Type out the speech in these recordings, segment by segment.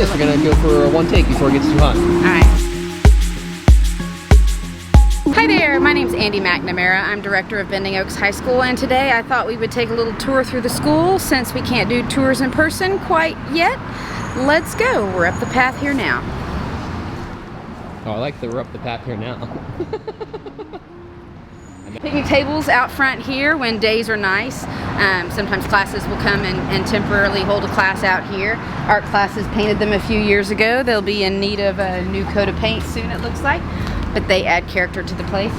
Yes, we're gonna go for one take before it gets too hot. Alright. Hi there, my name's Ande McNamara. I'm director of BendingOaks High School, and today I thought we would take a little tour through the school since we can't do tours in person quite yet. Let's go. We're up the path here now. Oh, I like the we're up the path here now. Picnic tables out front here when days are nice. Sometimes classes will come and temporarily hold a class out here. Art classes painted them a few years ago. They'll be in need of a new coat of paint soon, it looks like, but they add character to the place.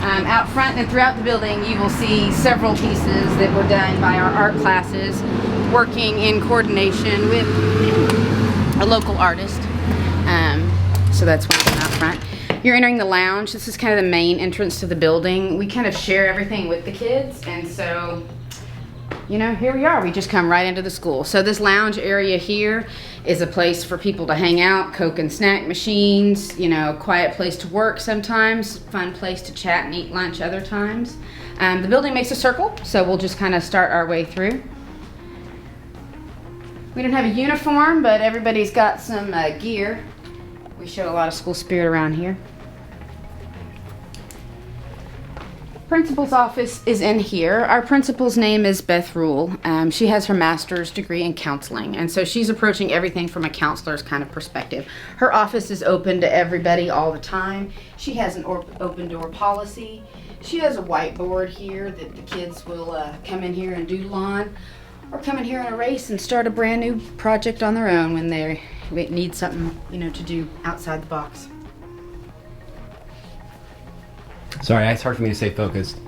Out front and throughout the building you will see several pieces that were done by our art classes working in coordination with a local artist. So that's one out front. You're entering the lounge. This is kind of the main entrance to the building. We kind of share everything with the kids, and so, you know, here we are. We just come right into the school. So this lounge area here is a place for people to hang out, Coke and snack machines, you know, quiet place to work sometimes, fun place to chat and eat lunch other times. The building makes a circle, so we'll just kind of start our way through. We don't have a uniform, but everybody's got some gear. We show a lot of school spirit around here. Principal's office is in here. Our principal's name is Beth Rule. She has her master's degree in counseling, and so she's approaching everything from a counselor's kind of perspective. Her office is open to everybody all the time. She has an open door policy. She has a whiteboard here that the kids will come in here and doodle on, or come in here and erase and start a brand new project on their own when they need something, you know, to do outside the box. Sorry, it's hard for me to stay focused.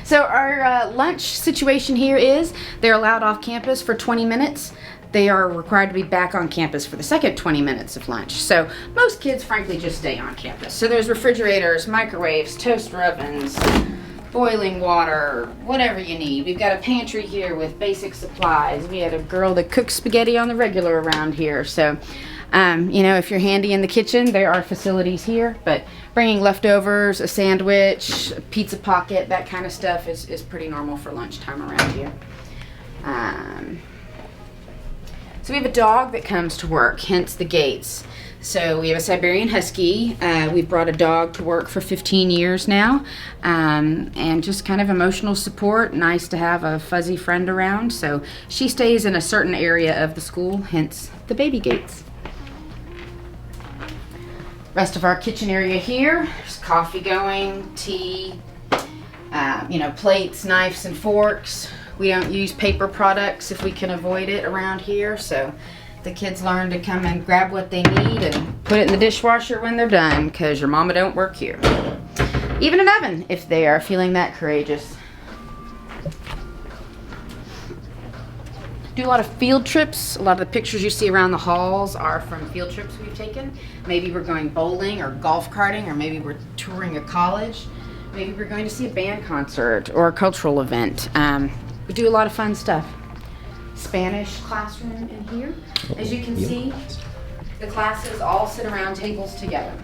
So our lunch situation here is they're allowed off campus for 20 minutes. They are required to be back on campus for the second 20 minutes of lunch. So most kids, frankly, just stay on campus. So there's refrigerators, microwaves, toaster ovens, boiling water, whatever you need. We've got a pantry here with basic supplies. We had a girl that cooks spaghetti on the regular around here. So, you know, if you're handy in the kitchen, there are facilities here, but bringing leftovers, a sandwich, a pizza pocket, that kind of stuff is pretty normal for lunchtime around here. So we have a dog that comes to work, hence the gates. So we have a Siberian Husky. We've brought a dog to work for 15 years now, and just kind of emotional support. Nice to have a fuzzy friend around. So she stays in a certain area of the school, hence the baby gates. Rest of our kitchen area here, there's coffee going, tea, you know, plates, knives, and forks. We don't use paper products if we can avoid it around here, so the kids learn to come and grab what they need and put it in the dishwasher when they're done, because your mama don't work here. Even an oven if they are feeling that courageous. Do a lot of field trips. A lot of the pictures you see around the halls are from field trips we've taken. Maybe we're going bowling or golf carting, or maybe we're touring a college. Maybe we're going to see a band concert or a cultural event. We do a lot of fun stuff. Spanish classroom in here. As you can see, the classes all sit around tables together.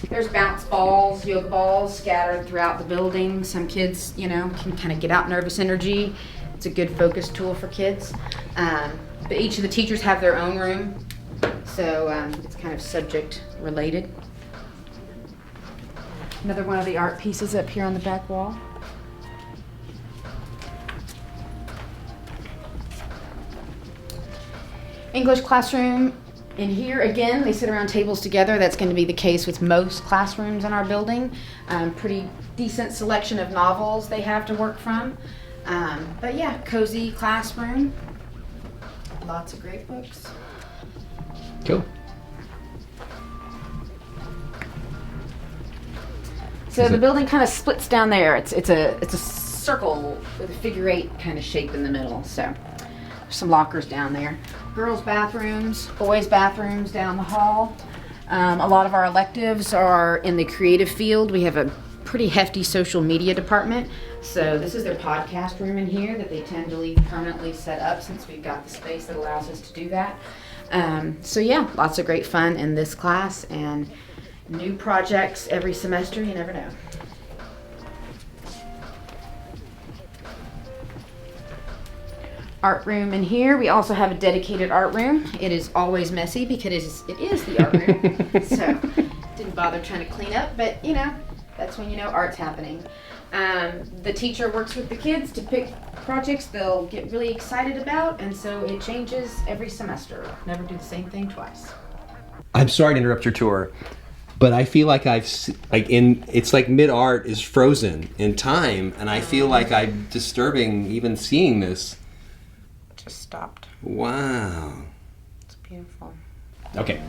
There's bounce balls, yoga balls scattered throughout the building. Some kids, you know, can kind of get out nervous energy. It's a good focus tool for kids. But each of the teachers have their own room, so it's kind of subject related. Another one of the art pieces up here on the back wall. English classroom in here. Again, they sit around tables together. That's going to be the case with most classrooms in our building. Pretty decent selection of novels they have to work from. But yeah, cozy classroom. Lots of great books. Cool. So the building kind of splits down there. It's a circle with a figure 8 kind of shape in the middle. So there's some lockers down there. Girls' bathrooms, boys' bathrooms down the hall. A lot of our electives are in the creative field. We have a pretty hefty social media department. So this is their podcast room in here that they tend to leave permanently set up since we've got the space that allows us to do that. So yeah, lots of great fun in this class and new projects every semester. You never know. art room in here. We also have a dedicated art room. It is always messy because it is the art room. So didn't bother trying to clean up, but you know, that's when you know art's happening. The teacher works with the kids to pick projects they'll get really excited about, and so it changes every semester. Never do the same thing twice. I'm sorry to interrupt your tour, but I feel like it's like mid-art is frozen in time, and I feel like I'm disturbing even seeing this. Just stopped. Wow. It's beautiful. Okay.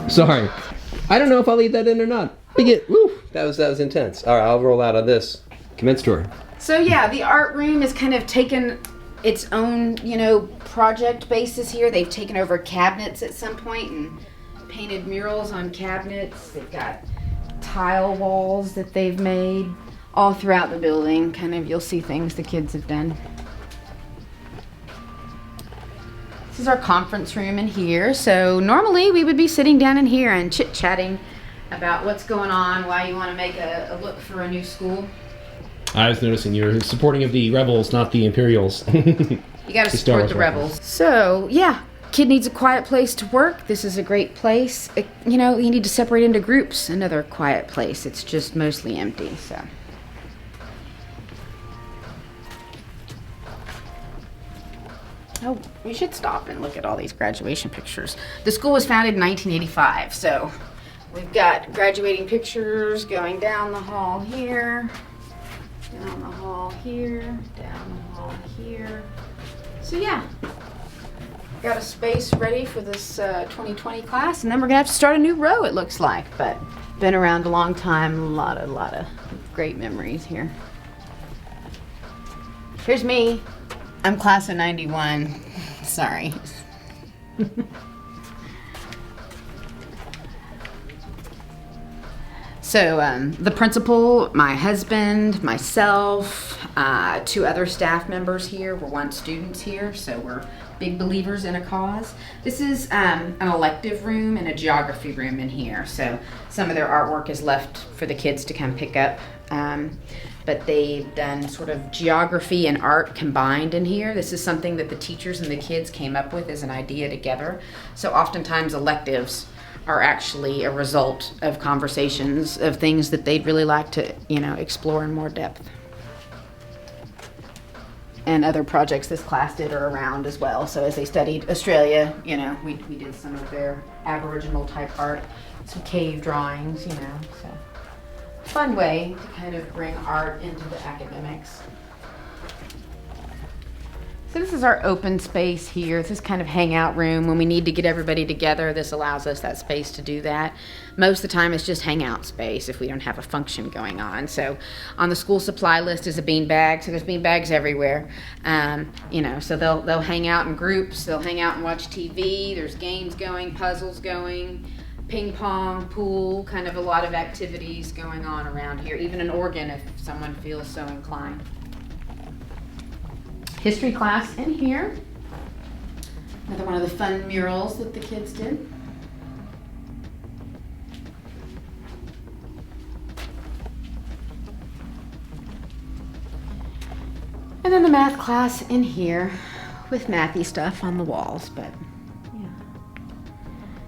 Sorry. I don't know if I'll leave that in or not. Woo, that was intense. All right, I'll roll out on this. Commence tour. So yeah, the art room has kind of taken its own, you know, project basis here. They've taken over cabinets at some point and painted murals on cabinets. They've got tile walls that they've made all throughout the building. Kind of, you'll see things the kids have done. This is our conference room in here. So normally we would be sitting down in here and chit-chatting about what's going on, why you want to make a look for a new school. I was noticing you're supporting of the rebels, not the Imperials. You got to support the rebels. So yeah, kid needs a quiet place to work. This is a great place. You know, you need to separate into groups. Another quiet place. It's just mostly empty. So. Oh, we should stop and look at all these graduation pictures. The school was founded in 1985, so we've got graduating pictures going down the hall here, down the hall here, down the hall here. So yeah, got a space ready for this 2020 class, and then we're gonna have to start a new row, it looks like, but been around a long time, a lot of great memories here. Here's me. I'm class of 91. Sorry. So the principal, my husband, myself, 2 other staff members here were once students here, so we're big believers in a cause. This is an elective room and a geography room in here, so some of their artwork is left for the kids to come pick up. But they've done sort of geography and art combined in here. This is something that the teachers and the kids came up with as an idea together. So oftentimes electives are actually a result of conversations of things that they'd really like to, you know, explore in more depth. And other projects this class did are around as well. So as they studied Australia, you know, we did some of their Aboriginal type art, some cave drawings, you know, so. Fun way to kind of bring art into the academics. So this is our open space here. This is kind of hangout room. When we need to get everybody together, this allows us that space to do that. Most of the time it's just hangout space if we don't have a function going on. So on the school supply list is a bean bag. So there's bean bags everywhere. You know, so they'll hang out in groups. They'll hang out and watch TV. There's games going, puzzles going, ping pong, pool, kind of a lot of activities going on around here. Even an organ if someone feels so inclined. History class in here. Another one of the fun murals that the kids did. And then the math class in here with mathy stuff on the walls, but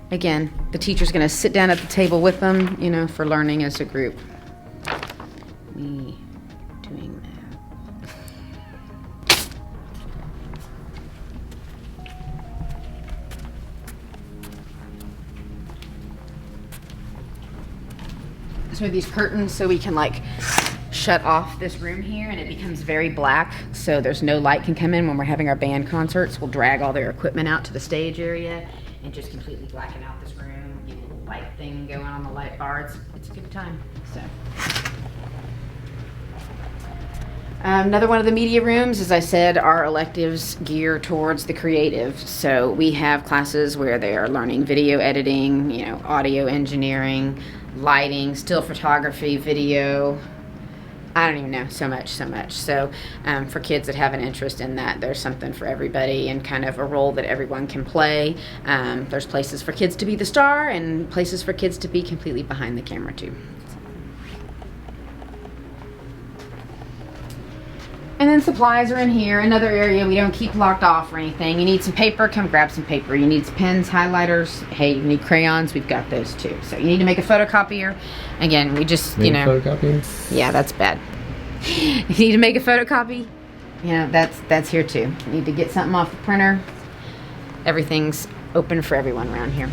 again, the teacher's going to sit down at the table with them, you know, for learning as a group. Me doing that. So these curtains so we can like shut off this room here and it becomes very black so there's no light can come in when we're having our band concerts. We'll drag all their equipment out to the stage area and just completely blacken out this room, get a little light thing going on the light bar. It's a good time. So another one of the media rooms, as I said, our electives gear towards the creative. So we have classes where they are learning video editing, you know, audio engineering, lighting, still photography, video. I don't even know, so much. So for kids that have an interest in that, there's something for everybody and kind of a role that everyone can play. There's places for kids to be the star and places for kids to be completely behind the camera too. And then supplies are in here, another area we don't keep locked off or anything. You need some paper, come grab some paper. You need some pens, highlighters. Hey, you need crayons, we've got those too. So you need to make a photocopier. Again, we just, you know. Photocopier? Yeah, that's bad. You need to make a photocopy. You know, that's here too. You need to get something off the printer. Everything's open for everyone around here.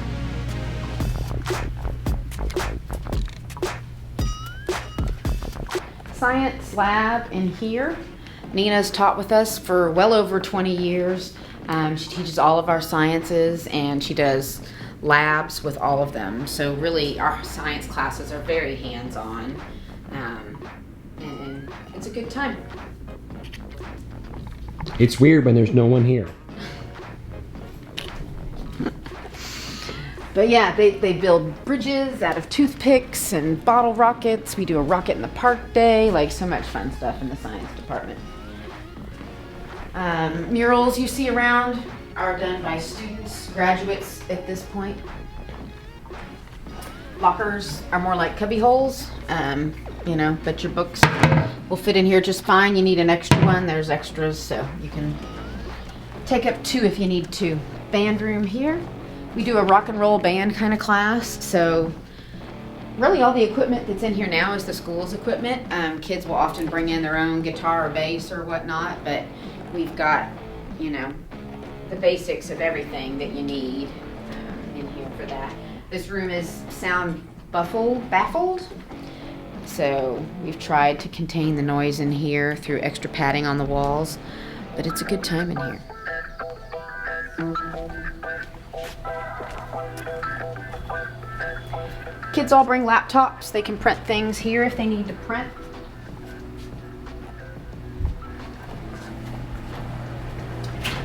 Science lab in here. Nina's taught with us for well over 20 years. She teaches all of our sciences and she does labs with all of them. So really our science classes are very hands-on and it's a good time. It's weird when there's no one here. But yeah, they build bridges out of toothpicks and bottle rockets. We do a rocket in the park day, like so much fun stuff in the science department. Murals you see around are done by students, graduates at this point. Lockers are more like cubby holes, you know, but your books will fit in here just fine. You need an extra one, there's extras, so you can take up 2 if you need to. Band room here. We do a rock and roll band kind of class, so really all the equipment that's in here now is the school's equipment. Kids will often bring in their own guitar or bass or whatnot, but we've got, you know, the basics of everything that you need in here for that. This room is sound baffled, so we've tried to contain the noise in here through extra padding on the walls, but it's a good time in here. Kids all bring laptops. They can print things here if they need to print.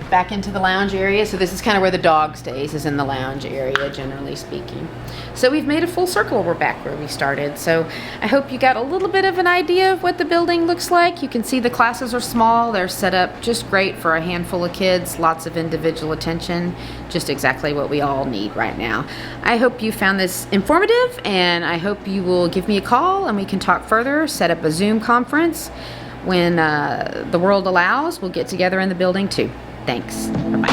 Back into the lounge area. So this is kind of where the dog stays, is in the lounge area, generally speaking. So we've made a full circle. We're back where we started. So I hope you got a little bit of an idea of what the building looks like. You can see the classes are small. They're set up just great for a handful of kids. Lots of individual attention. Just exactly what we all need right now. I hope you found this informative, and I hope you will give me a call and we can talk further, set up a Zoom conference. When the world allows, we'll get together in the building too. Thanks. Bye-bye.